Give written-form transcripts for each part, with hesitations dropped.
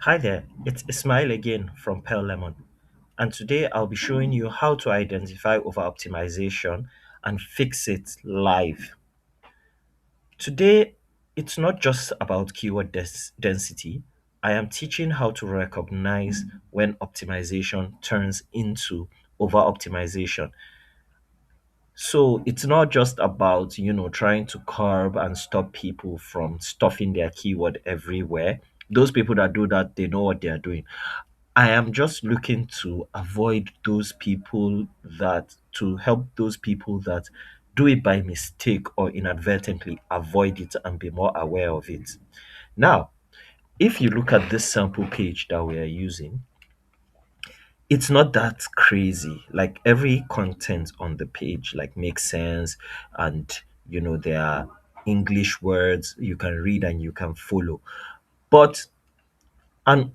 Hi there, it's Ismail again from Pearl Lemon, and today I'll be showing you how to identify over optimization and fix it live. Today, it's not just about keyword density. I am teaching how to recognize when optimization turns into over optimization. So it's not just about, trying to curb and stop people from stuffing their keyword everywhere. Those people that do that, they know what they are doing. I am just looking to avoid those people to help those people that do it by mistake or inadvertently avoid it and be more aware of it. Now, if you look at this sample page that we are using, it's not that crazy. Like every content on the page makes sense, and there are English words you can read and you can follow. But an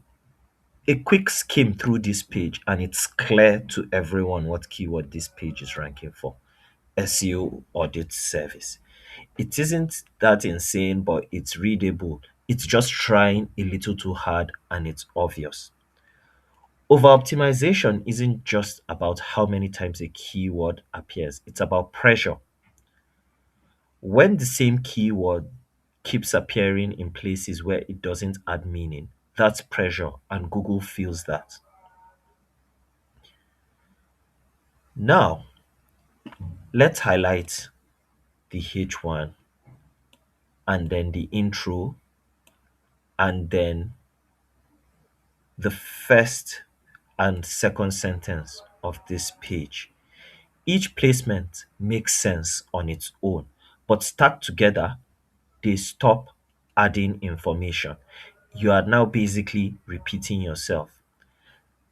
a quick skim through this page and it's clear to everyone what keyword this page is ranking for. SEO audit service. It isn't that insane, but it's readable. It's just trying a little too hard and it's obvious. Over optimization isn't just about how many times a keyword appears, it's about pressure. When the same keyword keeps appearing in places where it doesn't add meaning, that's pressure, and Google feels that. Now, let's highlight the H1 and then the intro and then the first and second sentence of this page. Each placement makes sense on its own, but stuck together, they stop adding information. You are now basically repeating yourself.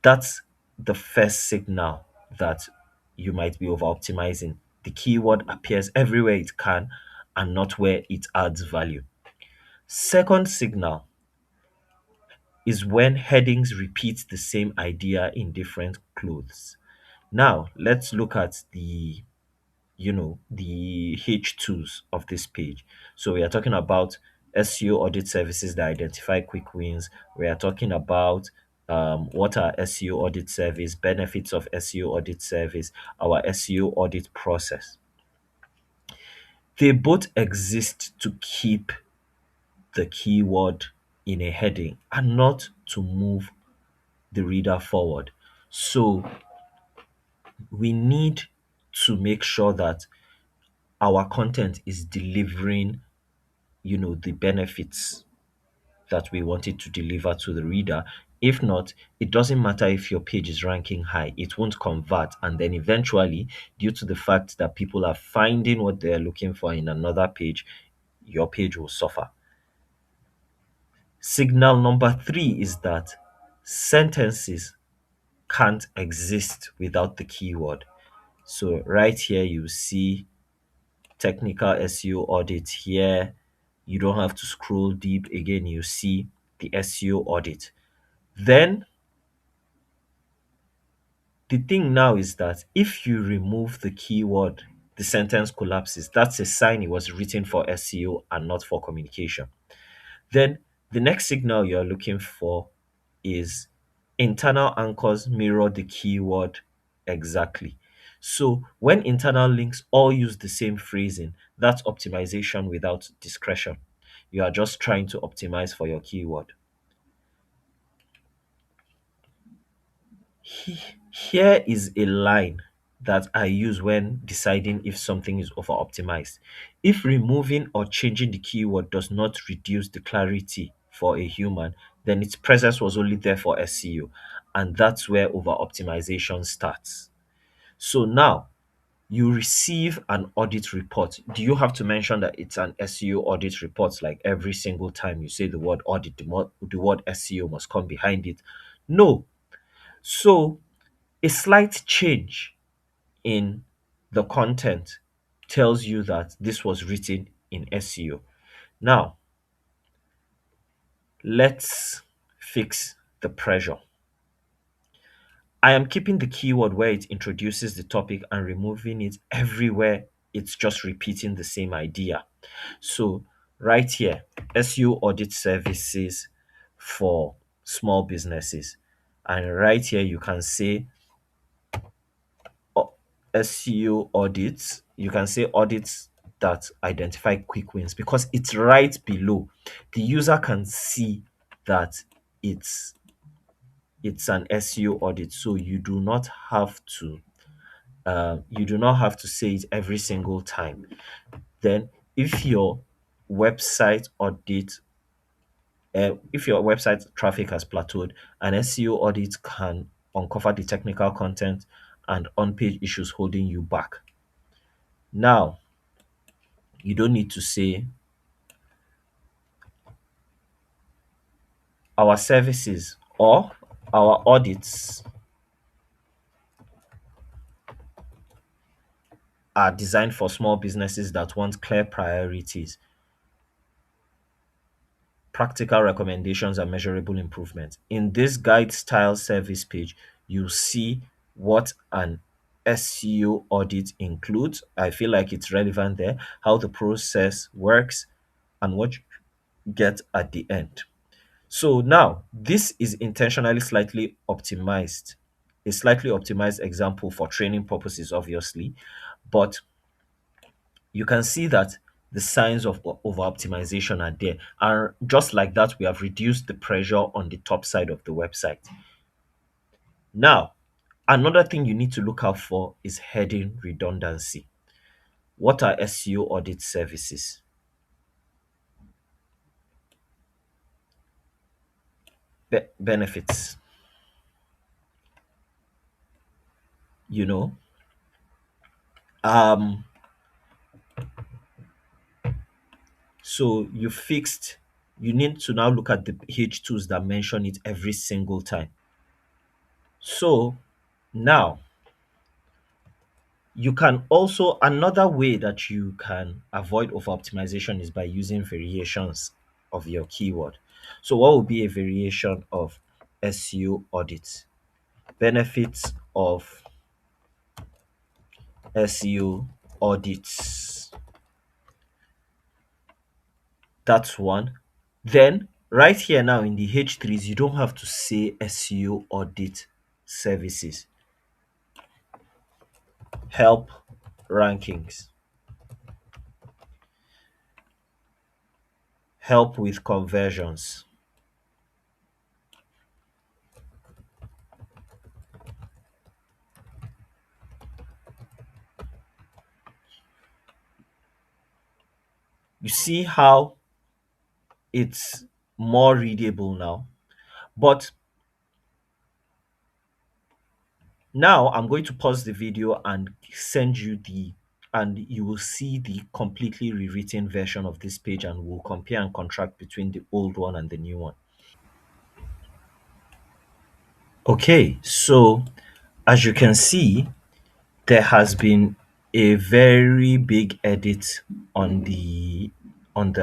That's the first signal that you might be over optimizing. The keyword appears everywhere it can and not where it adds value. Second signal is when headings repeat the same idea in different clothes. Now, let's look at the H2s of this page. So we are talking about SEO audit services that identify quick wins. We are talking about what are SEO audit service, benefits of SEO audit service, our SEO audit process. They both exist to keep the keyword in a heading and not to move the reader forward. So we need to make sure that our content is delivering, the benefits that we want it to deliver to the reader. If not, it doesn't matter if your page is ranking high, it won't convert. And then eventually, due to the fact that people are finding what they're looking for in another page, your page will suffer. Signal number three is that sentences can't exist without the keyword. So right here, you see technical SEO audit here. You don't have to scroll deep again. You see the SEO audit. Then the thing now is that if you remove the keyword, the sentence collapses. That's a sign it was written for SEO and not for communication. Then the next signal you're looking for is internal anchors mirror the keyword exactly. So when internal links all use the same phrasing, that's optimization without discretion. You are just trying to optimize for your keyword. Here is a line that I use when deciding if something is over optimized. If removing or changing the keyword does not reduce the clarity for a human, then its presence was only there for SEO. And that's where over optimization starts. So now you receive an audit report. Do you have to mention that it's an SEO audit report like every single time you say the word audit, the word SEO must come behind it? No. So a slight change in the content tells you that this was written in SEO. Now, let's fix the pressure. I am keeping the keyword where it introduces the topic and removing it everywhere it's just repeating the same idea. So, right here, SEO audit services for small businesses. And right here, you can say o- SEO audits. You can say audits that identify quick wins because it's right below. The user can see that it's it's an SEO audit, so you do not have to say it every single time. Then, if your website audit if your website traffic has plateaued, an SEO audit can uncover the technical content and on-page issues holding you back. Now, you don't need to say our services or our audits are designed for small businesses that want clear priorities, practical recommendations, and measurable improvements. In this guide style service page, you see what an SEO audit includes. I feel like it's relevant there, how the process works, and what you get at the end. So now, this is intentionally slightly optimized, a slightly optimized example for training purposes, obviously, but you can see that the signs of over optimization are there. And just like that, we have reduced the pressure on the top side of the website. Now, another thing you need to look out for is heading redundancy. What are SEO audit services? Benefits, you know. Um, so you need to now look at the H2s that mention it every single time. So now you can also another way that you can avoid over optimization is by using variations of your keyword. So what would be a variation of SEO audit? Benefits of SEO audits. That's one. Then right here now in the H3s, you don't have to say SEO audit services. Help rankings. Help with conversions. You see how it's more readable now. But now I'm going to pause the video and send you and you will see the completely rewritten version of this page and we'll compare and contrast between the old one and the new one. Okay, so as you can see, there has been a very big edit on the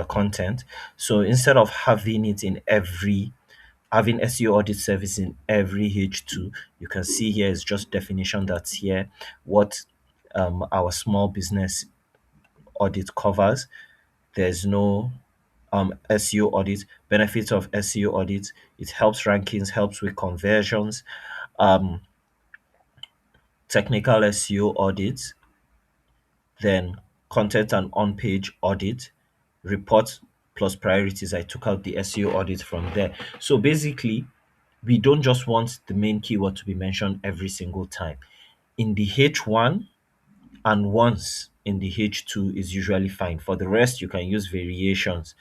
content. So instead of having SEO audit service in every H2, you can see here is just definition that's here, what our small business audit covers. There's no SEO audit. Benefits of SEO audit: it helps rankings, helps with conversions. Um, Technical SEO audit, then content and on-page audit, report plus priorities. I took out the SEO audit from there. So basically, we don't just want the main keyword to be mentioned every single time. In the H1 and once in the H2 is usually fine. For the rest, you can use variations.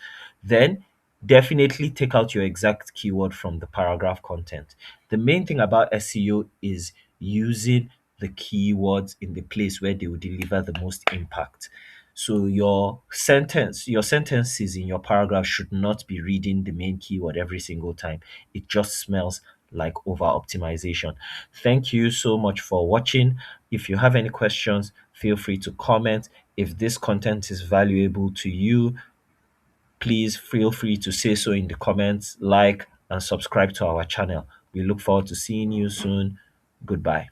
Then definitely take out your exact keyword from the paragraph content. The main thing about SEO is using the keywords in the place where they will deliver the most impact. So your sentences in your paragraph should not be reading the main keyword every single time. It just smells like over optimization. Thank you so much for watching. If you have any questions, feel free to comment. If this content is valuable to you, please feel free to say so in the comments, like, and subscribe to our channel. We look forward to seeing you soon. Goodbye.